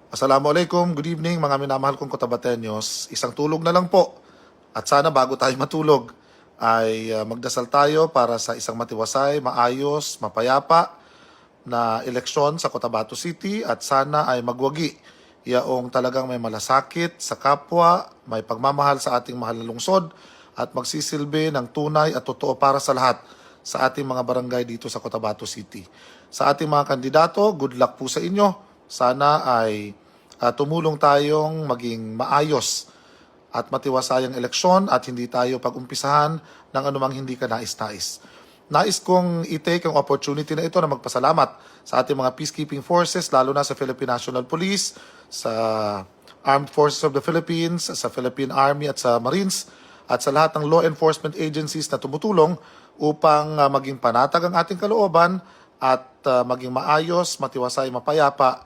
Assalamualaikum, good evening mga minamahal kong Cotabateños. Isang tulog na lang po. At sana bago tayo matulog ay magdasal tayo para sa isang matiwasay, maayos, mapayapa na eleksyon sa Cotabato City at sana ay magwagi yaong talagang may malasakit sa kapwa, may pagmamahal sa ating mahal na lungsod at magsisilbi ng tunay at totoo para sa lahat sa ating mga barangay dito sa Cotabato City. Sa ating mga kandidato, good luck po sa inyo. Sana ay tumulong tayong maging maayos at matiwasayang eleksyon at hindi tayo pag-umpisahan ng anumang hindi ka nais-nais. Nais kong i-take ang opportunity na ito na magpasalamat sa ating mga peacekeeping forces, lalo na sa Philippine National Police, sa Armed Forces of the Philippines, sa Philippine Army at sa Marines, at sa lahat ng law enforcement agencies na tumutulong upang maging panatag ang ating kalooban at maging maayos, matiwasay, mapayapa